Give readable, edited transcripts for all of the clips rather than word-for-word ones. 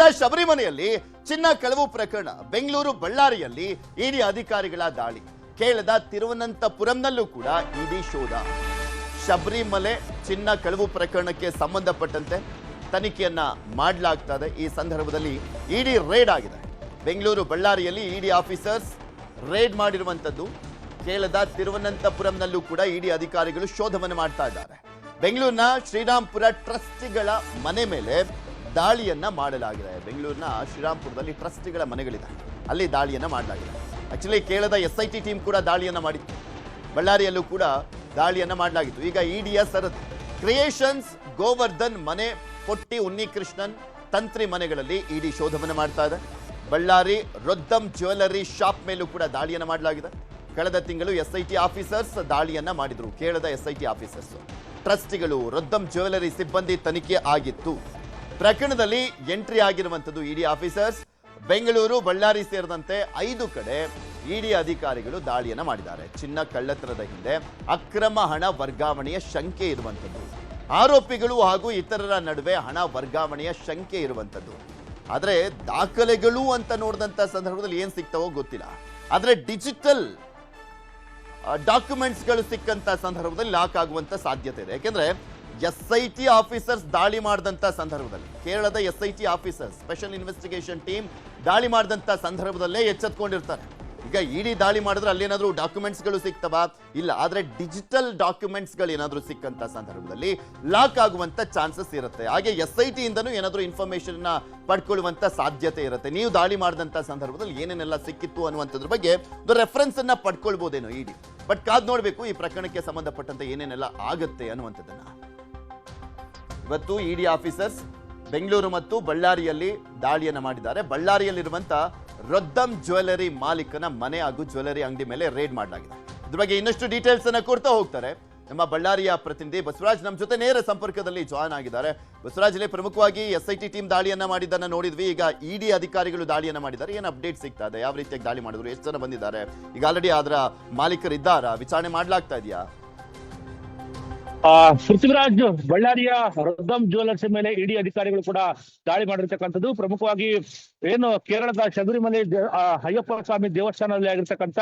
ಕೇರಳದ ಶಬರಿಮಲೆಯಲ್ಲಿ ಚಿನ್ನ ಕಳವು ಪ್ರಕರಣ, ಬೆಂಗಳೂರು ಬಳ್ಳಾರಿಯಲ್ಲಿ ಇಡಿ ಅಧಿಕಾರಿಗಳ ದಾಳಿ, ಕೇರಳದ ತಿರುವನಂತಪುರಂನಲ್ಲೂ ಕೂಡ ಇಡಿ ಶೋಧ. ಶಬರಿಮಲೆ ಚಿನ್ನ ಕಳವು ಪ್ರಕರಣಕ್ಕೆ ಸಂಬಂಧಪಟ್ಟಂತೆ ತನಿಖೆಯನ್ನ ಮಾಡಲಾಗ್ತಾ ಇದೆ. ಈ ಸಂದರ್ಭದಲ್ಲಿ ಇಡಿ ರೇಡ್ ಆಗಿದೆ. ಬೆಂಗಳೂರು ಬಳ್ಳಾರಿಯಲ್ಲಿ ಇಡಿ ಆಫೀಸರ್ಸ್ ರೇಡ್ ಮಾಡಿರುವಂತದ್ದು. ಕೇರಳದ ತಿರುವನಂತಪುರಂನಲ್ಲೂ ಕೂಡ ಇಡಿ ಅಧಿಕಾರಿಗಳು ಶೋಧವನ್ನು ಮಾಡ್ತಾ ಇದ್ದಾರೆ. ಬೆಂಗಳೂರಿನ ಶ್ರೀರಾಮ್ಪುರ ಟ್ರಸ್ಟಿಗಳ ಮನೆ ಮೇಲೆ ದಾಳಿಯನ್ನ ಮಾಡಲಾಗಿದೆ. ಬೆಂಗಳೂರಿನ ಶ್ರೀರಾಮ್ಪುರದಲ್ಲಿ ಟ್ರಸ್ಟಿಗಳ ಮನೆಗಳಿದೆ, ಅಲ್ಲಿ ದಾಳಿಯನ್ನ ಮಾಡಲಾಗಿದೆ. ಆಕ್ಚುಲಿ ಕೇರಳದ SIT ಟೀಮ್ ಕೂಡ ದಾಳಿಯನ್ನ ಮಾಡಿತ್ತು. ಬಳ್ಳಾರಿಯಲ್ಲೂ ಕೂಡ ದಾಳಿಯನ್ನ ಮಾಡಲಾಗಿತ್ತು. ಈಗ ಇಡಿಯ ಸರದಿ ಕ್ರಿಯೇಷನ್ಸ್, ಗೋವರ್ಧನ್ ಮನೆ, ಪೊಟ್ಟಿ ಉನ್ನಿಕೃಷ್ಣನ್ ತಂತ್ರಿ ಮನೆಗಳಲ್ಲಿ ಇಡಿ ಶೋಧವನ್ನು ಮಾಡ್ತಾ ಇದೆ. ಬಳ್ಳಾರಿ ರೊದ್ದಂ ಜ್ಯುವೆಲರಿ ಶಾಪ್ ಮೇಲೂ ಕೂಡ ದಾಳಿಯನ್ನ ಮಾಡಲಾಗಿದೆ. ಕಳೆದ ತಿಂಗಳು SIT ಆಫೀಸರ್ಸ್ ದಾಳಿಯನ್ನ ಮಾಡಿದ್ರು. ಕೇರಳದ SIT ಆಫೀಸರ್ಸ್, ಟ್ರಸ್ಟಿಗಳು, ರೊದ್ದಂ ಜ್ಯುವೆಲರಿ ಸಿಬ್ಬಂದಿ ತನಿಖೆ ಆಗಿತ್ತು. ಪ್ರಕರಣದಲ್ಲಿ ಎಂಟ್ರಿ ಆಗಿರುವಂತದ್ದು ಇಡಿ ಆಫೀಸರ್ಸ್. ಬೆಂಗಳೂರು, ಬಳ್ಳಾರಿ ಸೇರಿದಂತೆ 5 ಕಡೆ ಇಡಿ ಅಧಿಕಾರಿಗಳು ದಾಳಿಯನ್ನ ಮಾಡಿದ್ದಾರೆ. ಚಿನ್ನ ಕಳ್ಳತನದ ಹಿಂದೆ ಅಕ್ರಮ ಹಣ ವರ್ಗಾವಣೆಯ ಶಂಕೆ ಇರುವಂತದ್ದು, ಆರೋಪಿಗಳು ಹಾಗೂ ಇತರರ ನಡುವೆ ಹಣ ವರ್ಗಾವಣೆಯ ಶಂಕೆ ಇರುವಂತದ್ದು. ಆದ್ರೆ ದಾಖಲೆಗಳು ಅಂತ ನೋಡಿದಂತ ಸಂದರ್ಭದಲ್ಲಿ ಏನ್ ಸಿಗ್ತಾವೋ ಗೊತ್ತಿಲ್ಲ. ಆದ್ರೆ ಡಿಜಿಟಲ್ ಡಾಕ್ಯುಮೆಂಟ್ಸ್ಗಳು ಸಿಕ್ಕಂತ ಸಂದರ್ಭದಲ್ಲಿ ಲಾಕ್ ಆಗುವಂತ ಸಾಧ್ಯತೆ ಇದೆ. ಯಾಕೆಂದ್ರೆ SIT ಆಫೀಸರ್ಸ್ ದಾಳಿ ಮಾಡಿದಂತ ಸಂದರ್ಭದಲ್ಲಿ, ಕೇರಳದ SIT officers, special investigation team ದಾಳಿ ಮಾಡಿದಂತ ಸಂದರ್ಭದಲ್ಲೇ ಎಚ್ಚೆತ್ಕೊಂಡಿರ್ತಾರೆ. ಈಗ ಇಡಿ ದಾಳಿ ಮಾಡಿದ್ರೆ ಅಲ್ಲೇನಾದ್ರೂ ಡಾಕ್ಯುಮೆಂಟ್ಸ್ಗಳು ಸಿಗ್ತವ? ಇಲ್ಲ. ಆದ್ರೆ ಡಿಜಿಟಲ್ ಡಾಕ್ಯುಮೆಂಟ್ಸ್ಗಳು ಏನಾದ್ರೂ ಸಿಕ್ಕಂತ ಸಂದರ್ಭದಲ್ಲಿ ಲಾಕ್ ಆಗುವಂತ ಚಾನ್ಸಸ್ ಇರುತ್ತೆ. ಹಾಗೆ SIT ಇಂದನೂ ಏನಾದ್ರೂ ಇನ್ಫಾರ್ಮೇಶನ್ ಪಡ್ಕೊಳ್ಳುವಂತ ಸಾಧ್ಯತೆ ಇರುತ್ತೆ. ನೀವು ದಾಳಿ ಮಾಡಿದಂತ ಸಂದರ್ಭದಲ್ಲಿ ಏನೇನೆಲ್ಲ ಸಿಕ್ಕಿತ್ತು ಅನ್ನುವಂಥದ್ರ ಬಗ್ಗೆ ಒಂದು ರೆಫರೆನ್ಸ್ ಅನ್ನ ಪಡ್ಕೊಳ್ಬಹುದೇನೋ ಇಡಿ. ಬಟ್ ಕಾದ್ ನೋಡ್ಬೇಕು ಈ ಪ್ರಕರಣಕ್ಕೆ ಸಂಬಂಧಪಟ್ಟಂತೆ ಏನೇನೆಲ್ಲ ಆಗುತ್ತೆ ಅನ್ನುವಂಥದ್ದನ್ನ. ಇವತ್ತು ಇಡಿ ಆಫೀಸರ್ಸ್ ಬೆಂಗಳೂರು ಮತ್ತು ಬಳ್ಳಾರಿಯಲ್ಲಿ ದಾಳಿಯನ್ನ ಮಾಡಿದ್ದಾರೆ. ಬಳ್ಳಾರಿಯಲ್ಲಿರುವಂತ ರೊದ್ದಂ ಜ್ಯುವೆಲರಿ ಮಾಲೀಕನ ಮನೆ ಹಾಗೂ ಜ್ಯುವೆಲರಿ ಅಂಗಡಿ ಮೇಲೆ ರೇಡ್ ಮಾಡಲಾಗಿದೆ. ಇದ್ರ ಬಗ್ಗೆ ಇನ್ನಷ್ಟು ಡೀಟೇಲ್ಸ್ ಅನ್ನ ಕೊಡ್ತಾ ಹೋಗ್ತಾರೆ ನಮ್ಮ ಬಳ್ಳಾರಿಯ ಪ್ರತಿನಿಧಿ ಬಸವರಾಜ್. ನಮ್ಮ ಜೊತೆ ನೇರ ಸಂಪರ್ಕದಲ್ಲಿ ಜಾಯ್ನ್ ಆಗಿದ್ದಾರೆ. ಬಸವರಾಜ್, ಇಲ್ಲಿ ಪ್ರಮುಖವಾಗಿ SIT ಟೀಮ್ ದಾಳಿಯನ್ನ ಮಾಡಿದ್ದನ್ನ ನೋಡಿದ್ವಿ. ಈಗ ಇಡಿ ಅಧಿಕಾರಿಗಳು ದಾಳಿಯನ್ನ ಮಾಡಿದ್ದಾರೆ. ಏನು ಅಪ್ಡೇಟ್ ಸಿಗ್ತಾ ಇದೆ? ಯಾವ ರೀತಿಯಾಗಿ ದಾಳಿ ಮಾಡಿದ್ರು? ಎಷ್ಟು ಜನ ಬಂದಿದ್ದಾರೆ? ಈಗ ಆಲ್ರೆಡಿ ಅದರ ಮಾಲೀಕರಿದ್ದಾರಾ? ವಿಚಾರಣೆ ಮಾಡ್ಲಾಗ್ತಾ ಇದೆಯಾ? ಪೃಥ್ವಿರಾಜ್, ಬಳ್ಳಾರಿಯ ರೊದ್ದಂ ಜ್ಯುವೆಲರ್ಸ್ ಮೇಲೆ ಇಡಿ ಅಧಿಕಾರಿಗಳು ಕೂಡ ದಾಳಿ ಮಾಡಿರ್ತಕ್ಕಂಥದ್ದು. ಪ್ರಮುಖವಾಗಿ ಏನು ಕೇರಳದ ಶಬರಿಮಲೆ ಅಯ್ಯಪ್ಪ ಸ್ವಾಮಿ ದೇವಸ್ಥಾನದಲ್ಲಿ ಆಗಿರ್ತಕ್ಕಂಥ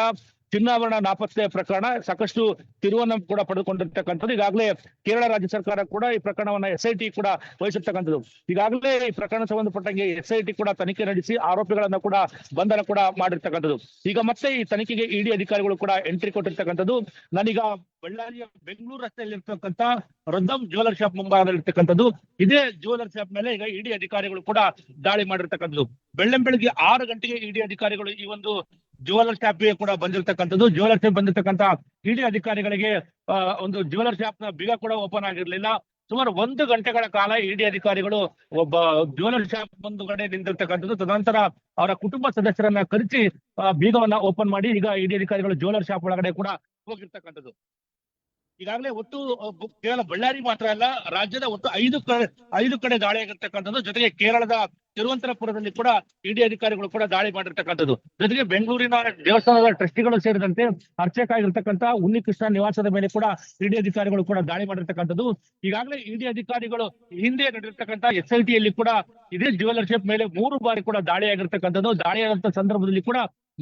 ಚಿನ್ನಾಭರಣ ನಾಪತ್ತೆ ಪ್ರಕರಣ ಸಾಕಷ್ಟು ತಿರುವನ್ನು ಕೂಡ ಪಡೆದುಕೊಂಡಿರ್ತಕ್ಕಂಥದ್ದು. ಈಗಾಗಲೇ ಕೇರಳ ರಾಜ್ಯ ಸರ್ಕಾರ ಕೂಡ ಈ ಪ್ರಕರಣವನ್ನ SIT ಕೂಡ ವಹಿಸಿರ್ತಕ್ಕಂಥದ್ದು. ಈಗಾಗಲೇ ಈ ಪ್ರಕರಣ ಸಂಬಂಧಪಟ್ಟಂಗೆ SIT ಕೂಡ ತನಿಖೆ ನಡೆಸಿ ಆರೋಪಿಗಳನ್ನ ಕೂಡ ಬಂಧನ ಕೂಡ ಮಾಡಿರ್ತಕ್ಕಂಥದ್ದು. ಈಗ ಮತ್ತೆ ಈ ತನಿಖೆಗೆ ಇಡಿ ಅಧಿಕಾರಿಗಳು ಕೂಡ ಎಂಟ್ರಿ ಕೊಟ್ಟಿರ್ತಕ್ಕಂಥದ್ದು. ನಾನೀಗ ಬಳ್ಳಾರಿಯ ಬೆಂಗಳೂರು ರಸ್ತೆಯಲ್ಲಿ ಇರ್ತಕ್ಕಂಥ ರೊದ್ದಂ ಜ್ಯುವೆಲರ್ ಶಾಪ್ ಮುಂಭಾಗದಲ್ಲಿ ಇರ್ತಕ್ಕಂಥದ್ದು. ಇದೇ ಜ್ಯುವೆಲರ್ ಶಾಪ್ ಮೇಲೆ ಈಗ ಇಡಿ ಅಧಿಕಾರಿಗಳು ಕೂಡ ದಾಳಿ ಮಾಡಿರ್ತಕ್ಕಂಥದ್ದು. ಬೆಳಗ್ಗೆ 6 ಗಂಟೆಗೆ ಇಡಿ ಅಧಿಕಾರಿಗಳು ಈ ಒಂದು ಜ್ಯುವೆಲರ್ ಶಾಪ್ಗೆ ಕೂಡ ಬಂದಿರತಕ್ಕಂಥದ್ದು. ಜ್ಯುವೆಲರ್ ಶಾಪ್ ಬಂದಿರತಕ್ಕಂಥ ಇಡಿ ಅಧಿಕಾರಿಗಳಿಗೆ ಒಂದು ಜ್ಯುವೆಲರ್ ಶಾಪ್ ನ ಬೀಗ ಕೂಡ ಓಪನ್ ಆಗಿರ್ಲಿಲ್ಲ. ಸುಮಾರು 1 ಗಂಟೆಗಳ ಕಾಲ ಇಡಿ ಅಧಿಕಾರಿಗಳು ಒಬ್ಬ ಜ್ಯುವೆಲರ್ ಶಾಪ್ ಮುಂದುಗಡೆ ನಿಂತಿರ್ತಕ್ಕಂಥದ್ದು. ತದನಂತರ ಅವರ ಕುಟುಂಬ ಸದಸ್ಯರನ್ನ ಕರೆಸಿ ಬೀಗವನ್ನ ಓಪನ್ ಮಾಡಿ ಈಗ ಇಡಿ ಅಧಿಕಾರಿಗಳು ಜ್ಯುವೆಲರ್ ಶಾಪ್ ಒಳಗಡೆ ಕೂಡ ಹೋಗಿರ್ತಕ್ಕಂಥದ್ದು. ಈಗಾಗಲೇ ಒಟ್ಟು ಕೇವಲ ಬಳ್ಳಾರಿ ಮಾತ್ರ ಅಲ್ಲ, ರಾಜ್ಯದ ಒಟ್ಟು 5 ಕಡೆ ದಾಳಿ ಆಗಿರ್ತಕ್ಕಂಥದ್ದು. ಜೊತೆಗೆ ಕೇರಳದ ತಿರುವನಂತಪುರದಲ್ಲಿ ಕೂಡ ಇಡಿ ಅಧಿಕಾರಿಗಳು ಕೂಡ ದಾಳಿ ಮಾಡಿರ್ತಕ್ಕಂಥದ್ದು. ಜೊತೆಗೆ ಬೆಂಗಳೂರಿನ ದೇವಸ್ಥಾನದ ಟ್ರಸ್ಟಿಗಳು ಸೇರಿದಂತೆ ಅರ್ಚಕ ಆಗಿರ್ತಕ್ಕಂಥ ಉನ್ನಿಕೃಷ್ಣ ನಿವಾಸದ ಮೇಲೆ ಕೂಡ ಇಡಿ ಅಧಿಕಾರಿಗಳು ಕೂಡ ದಾಳಿ ಮಾಡಿರ್ತಕ್ಕಂಥದ್ದು. ಈಗಾಗಲೇ ಇಡಿ ಅಧಿಕಾರಿಗಳು ಹಿಂದೆ ನಡೆದಿರ್ತಕ್ಕಂಥ SIT ಯಲ್ಲಿ ಕೂಡ ಇದೇ ಜ್ಯುವೆಲರ್ ಶಾಪ್ ಮೇಲೆ 3 ಬಾರಿ ಕೂಡ ದಾಳಿ ಆಗಿರ್ತಕ್ಕಂಥದ್ದು. ದಾಳಿ ಆದಂತ ಸಂದರ್ಭದಲ್ಲಿ ಕೂಡ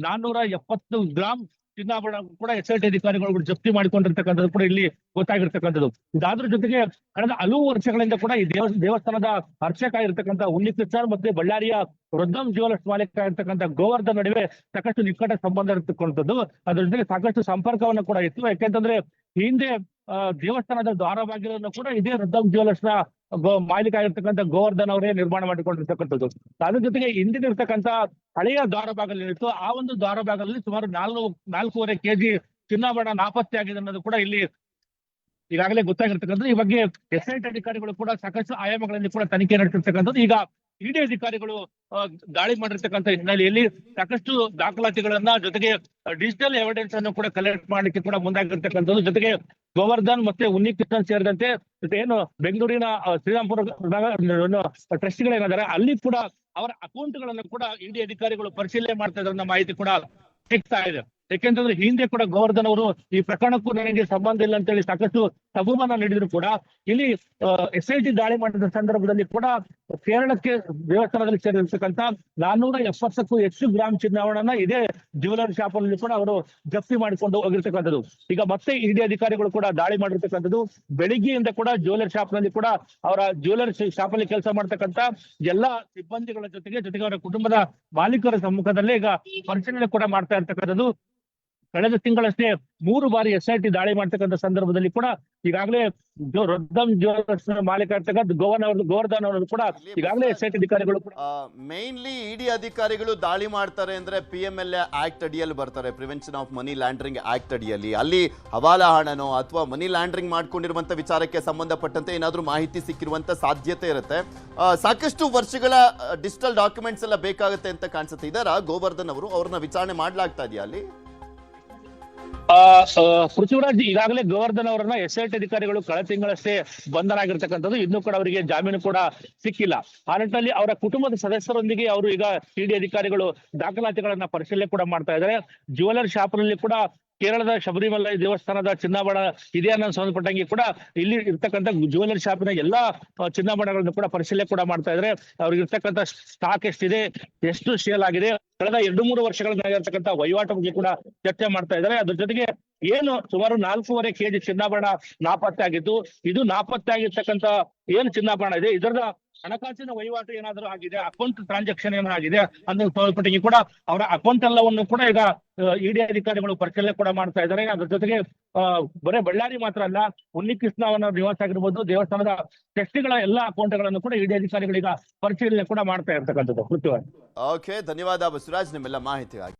470 ಗ್ರಾಮ್ ಚಿನ್ನಾಭರಣ ಕೂಡ SIT ಅಧಿಕಾರಿಗಳು ಜಪ್ತಿ ಮಾಡಿಕೊಂಡಿರ್ತಕ್ಕಂಥದ್ದು ಕೂಡ ಇಲ್ಲಿ ಗೊತ್ತಾಗಿರ್ತಕ್ಕಂಥದ್ದು. ಇದಾದ್ರ ಜೊತೆಗೆ ಕಳೆದ ಹಲವು ವರ್ಷಗಳಿಂದ ಕೂಡ ಈ ದೇವಸ್ಥಾನದ ಅರ್ಚಕ ಆಗಿರ್ತಕ್ಕಂಥ ಉನ್ನಿಕೃಷ್ಣ ಮತ್ತೆ ಬಳ್ಳಾರಿಯ ರೊದ್ದಂ ಜ್ಯುವೆಲರ್ಸ್ ಮಾಲೀಕ ಆಗಿರ್ತಕ್ಕಂಥ ಗೋವರ್ಧನ್ ನಡುವೆ ಸಾಕಷ್ಟು ನಿಕಟ ಸಂಬಂಧ ಇರ್ತಕ್ಕಂಥದ್ದು. ಅದ್ರ ಜೊತೆಗೆ ಸಾಕಷ್ಟು ಸಂಪರ್ಕವನ್ನು ಕೂಡ ಇತ್ತು. ಯಾಕೆಂತಂದ್ರೆ ಹಿಂದೆ ದೇವಸ್ಥಾನದ ದ್ವಾರ ಬಾಗಿಲನ್ನು ಕೂಡ ಇದೇ ರೊದ್ದಂ ಜ್ಯುವೆಲರ್ಸ್ ನ ಮಾಲೀಕ ಆಗಿರ್ತಕ್ಕಂಥ ಗೋವರ್ಧನ್ ಅವರೇ ನಿರ್ಮಾಣ ಮಾಡಿಕೊಂಡಿರ್ತಕ್ಕಂಥದ್ದು. ಅದ್ರ ಜೊತೆಗೆ ಹಿಂದಿನ ಇರ್ತಕ್ಕಂಥ ಹಳೆಯ ದ್ವಾರ ಬಾಗಿಲು ಏನಿತ್ತು, ಆ ಒಂದು ದ್ವಾರ ಬಾಗಿಲಲ್ಲಿ ಸುಮಾರು 4.5 kg ಚಿನ್ನಾಭರಣ ನಾಪತ್ತೆ ಆಗಿದೆ ಅನ್ನೋದು ಕೂಡ ಇಲ್ಲಿ ಈಗಾಗಲೇ ಗೊತ್ತಾಗಿರ್ತಕ್ಕಂಥದ್ದು. ಈ ಬಗ್ಗೆ SIT ಅಧಿಕಾರಿಗಳು ಕೂಡ ಸಾಕಷ್ಟು ಆಯಾಮಗಳಲ್ಲಿ ಕೂಡ ತನಿಖೆ ನಡೆಸಿರ್ತಕ್ಕಂಥದ್ದು. ಈಗ ಇಡಿ ಅಧಿಕಾರಿಗಳು ದಾಳಿ ಮಾಡಿರ್ತಕ್ಕಂಥ ಹಿನ್ನೆಲೆಯಲ್ಲಿ ಸಾಕಷ್ಟು ದಾಖಲಾತಿಗಳನ್ನ ಜೊತೆಗೆ ಡಿಜಿಟಲ್ ಎವಿಡೆನ್ಸ್ ಅನ್ನು ಕೂಡ ಕಲೆಕ್ಟ್ ಮಾಡ್ಲಿಕ್ಕೆ ಕೂಡ ಮುಂದಾಗಿರ್ತಕ್ಕಂಥದ್ದು. ಜೊತೆಗೆ ಗೋವರ್ಧನ್ ಮತ್ತೆ ಉನ್ನಿಕೃಷ್ಣನ್ ಸೇರಿದಂತೆ ಏನು ಬೆಂಗಳೂರಿನ ಶ್ರೀರಾಮ್ಪುರ ಟ್ರಸ್ಟಿಗಳೇನಾದರೆ ಅಲ್ಲಿ ಕೂಡ ಅವರ ಅಕೌಂಟ್ ಗಳನ್ನು ಕೂಡ ಇಡಿ ಅಧಿಕಾರಿಗಳು ಪರಿಶೀಲನೆ ಮಾಡ್ತಾ ಇದ್ರನ್ನ ಮಾಹಿತಿ ಕೂಡ ಸಿಗ್ತಾ ಇದೆ. ಯಾಕೆಂತಂದ್ರೆ ಹಿಂದೆ ಕೂಡ ಗೋವರ್ಧನ್ ಅವರು ಈ ಪ್ರಕರಣಕ್ಕೂ ನನಗೆ ಸಂಬಂಧ ಇಲ್ಲ ಅಂತ ಹೇಳಿ ಸಾಕಷ್ಟು ಸಬೂಬನ್ನ ನೀಡಿದ್ರು ಕೂಡ ಇಲ್ಲಿ SIT ದಾಳಿ ಮಾಡಿದ ಸಂದರ್ಭದಲ್ಲಿ ಕೂಡ ಕೇರಳಕ್ಕೆ ದೇವಸ್ಥಾನದಲ್ಲಿ ಸೇರಿರ್ತಕ್ಕಂಥ 470ಕ್ಕೂ ಹೆಚ್ಚು ಗ್ರಾಮ್ ಚಿನ್ನಾಭರಣ ಇದೇ ಜ್ಯುವೆಲರಿ ಶಾಪ್ ಅಲ್ಲಿ ಕೂಡ ಅವರು ಜಪ್ತಿ ಮಾಡಿಕೊಂಡು ಹೋಗಿರ್ತಕ್ಕಂಥದ್ದು. ಈಗ ಮತ್ತೆ ಇಡಿ ಅಧಿಕಾರಿಗಳು ಕೂಡ ದಾಳಿ ಮಾಡಿರ್ತಕ್ಕಂಥದ್ದು. ಬೆಳಿಗ್ಗೆಯಿಂದ ಕೂಡ ಜ್ಯುವೆಲರಿ ಶಾಪ್ ನಲ್ಲಿ ಕೂಡ ಅವರ ಜ್ಯುವೆಲರಿ ಶಾಪ್ ಅಲ್ಲಿ ಕೆಲಸ ಮಾಡ್ತಕ್ಕಂಥ ಎಲ್ಲಾ ಸಿಬ್ಬಂದಿಗಳ ಜೊತೆಗೆ ಅವರ ಕುಟುಂಬದ ಮಾಲೀಕರ ಸಮ್ಮುಖದಲ್ಲೇ ಈಗ ಪರಿಶೀಲನೆ ಕೂಡ ಮಾಡ್ತಾ ಇರ್ತಕ್ಕಂಥದ್ದು. ಕಳೆದ ತಿಂಗಳಷ್ಟೇ 3 ಬಾರಿ SIT ದಾಳಿ ಮಾಡ್ತಕ್ಕಂಥ ಸಂದರ್ಭದಲ್ಲಿ ಕೂಡ ಈಗಾಗಲೇ ರೊದ್ದಂ ಜ್ಯುವೆಲರ್ಸ್ ಮಾಲೀಕ ಇರ್ತಕ್ಕಂಥ ಗೋವರ್ಧನ್ ಅವರು ಕೂಡ ಈಗಾಗಲೇ SIT ಅಧಿಕಾರಿಗಳು ಕೂಡ ಮೇನ್ಲಿ ಇಡಿ ಅಧಿಕಾರಿಗಳು ದಾಳಿ ಮಾಡ್ತಾರೆ ಅಂದ್ರೆ PMLA ಆಕ್ಟ್ ಅಡಿಯಲ್ಲಿ ಬರ್ತಾರೆ, prevention of money laundering act ಅಡಿಯಲ್ಲಿ. ಅಲ್ಲಿ ಹವಾಲಾ ಹಣನೋ ಅಥವಾ ಮನಿ ಲ್ಯಾಂಡ್ರಿಂಗ್ ಮಾಡ್ಕೊಂಡಿರುವಂತ ವಿಚಾರಕ್ಕೆ ಸಂಬಂಧಪಟ್ಟಂತೆ ಏನಾದ್ರೂ ಮಾಹಿತಿ ಸಿಕ್ಕಿರುವಂತ ಸಾಧ್ಯತೆ ಇರುತ್ತೆ. ಸಾಕಷ್ಟು ವರ್ಷಗಳ ಡಿಜಿಟಲ್ ಡಾಕ್ಯುಮೆಂಟ್ಸ್ ಎಲ್ಲ ಬೇಕಾಗುತ್ತೆ ಅಂತ ಕಾಣಿಸುತ್ತೆ. ಇದರ ಗೋವರ್ಧನ್ ಅವರು ಅವ್ರನ್ನ ವಿಚಾರಣೆ ಮಾಡ್ಲಾಗ್ತಾ ಇದೆಯಾ ಅಲ್ಲಿ? ಪೃಥ್ವಿರಾಜ್ ಈಗಾಗಲೇ ಗೋವರ್ಧನ್ ಅವರನ್ನ SIT ಅಧಿಕಾರಿಗಳು ಕಳೆದ ತಿಂಗಳಷ್ಟೇ ಬಂಧನ ಆಗಿರ್ತಕ್ಕಂಥದ್ದು. ಇನ್ನೂ ಕೂಡ ಅವರಿಗೆ ಜಾಮೀನು ಕೂಡ ಸಿಕ್ಕಿಲ್ಲ. ಆ ನಿಟ್ಟಿನಲ್ಲಿ ಅವರ ಕುಟುಂಬದ ಸದಸ್ಯರೊಂದಿಗೆ ಅವರು ಈಗ ಇಡಿ ಅಧಿಕಾರಿಗಳು ದಾಖಲಾತಿಗಳನ್ನ ಪರಿಶೀಲನೆ ಕೂಡ ಮಾಡ್ತಾ ಇದ್ದಾರೆ. ಜ್ಯುವೆಲರಿ ಶಾಪ್ ನಲ್ಲಿ ಕೂಡ ಕೇರಳದ ಶಬರಿಮಲೆ ದೇವಸ್ಥಾನದ ಚಿನ್ನಾಭರಣ ಇದೆ ಅನ್ನೋ ಸಂಬಂಧಪಟ್ಟಂಗೆ ಕೂಡ ಇಲ್ಲಿ ಇರ್ತಕ್ಕಂಥ ಜ್ಯುವೆಲರಿ ಶಾಪಿನ ಎಲ್ಲಾ ಚಿನ್ನಾಭರಣಗಳನ್ನು ಕೂಡ ಪರಿಶೀಲನೆ ಕೂಡ ಮಾಡ್ತಾ ಇದ್ದಾರೆ. ಅವ್ರಿಗೆ ಇರ್ತಕ್ಕಂಥ ಸ್ಟಾಕ್ ಎಷ್ಟಿದೆ, ಎಷ್ಟು ಸೇಲ್ ಆಗಿದೆ, ಕಳೆದ 2-3 ವರ್ಷಗಳಿಂದ ವಹಿವಾಟು ಬಗ್ಗೆ ಕೂಡ ಚರ್ಚೆ ಮಾಡ್ತಾ ಇದ್ದಾರೆ. ಅದ್ರ ಜೊತೆಗೆ ಏನು ಸುಮಾರು 4.5 kg ಚಿನ್ನಾಭರಣ ನಾಪತ್ತೆ ಆಗಿದ್ದು, ಇದು ನಾಪತ್ತೆ ಆಗಿರ್ತಕ್ಕಂಥ ಏನು ಚಿನ್ನಾಭರಣ ಇದೆ ಇದರ ಹಣಕಾಸಿನ ವಹಿವಾಟು ಏನಾದರೂ ಆಗಿದೆ, ಅಕೌಂಟ್ ಟ್ರಾನ್ಸಾಕ್ಷನ್ ಏನಾಗಿದೆ ಅನ್ನೋ ಸಂಬಂಧಪಟ್ಟಿಗೆ ಕೂಡ ಅವರ ಅಕೌಂಟ್ ಎಲ್ಲವನ್ನು ಕೂಡ ಈಗ ಇಡಿ ಅಧಿಕಾರಿಗಳು ಪರಿಶೀಲನೆ ಕೂಡ ಮಾಡ್ತಾ ಇದ್ದಾರೆ. ಅದ್ರ ಜೊತೆಗೆ ಬರೇ ಬಳ್ಳಾರಿ ಮಾತ್ರ ಅಲ್ಲ, ಉನ್ನಿಕೃಷ್ಣ ಅವರ ನಿವಾಸ ಆಗಿರ್ಬೋದು, ದೇವಸ್ಥಾನದ ಟ್ರಸ್ಟಿಗಳ ಎಲ್ಲಾ ಅಕೌಂಟ್ಗಳನ್ನು ಕೂಡ ಇಡಿ ಅಧಿಕಾರಿಗಳೀಗ ಪರಿಶೀಲನೆ ಕೂಡ ಮಾಡ್ತಾ ಇರ್ತಕ್ಕಂಥದ್ದು. ಓಕೆ, ಧನ್ಯವಾದ ಬಸವರಾಜ್ ನಿಮ್ಮೆಲ್ಲ ಮಾಹಿತಿಗಾಗಿ.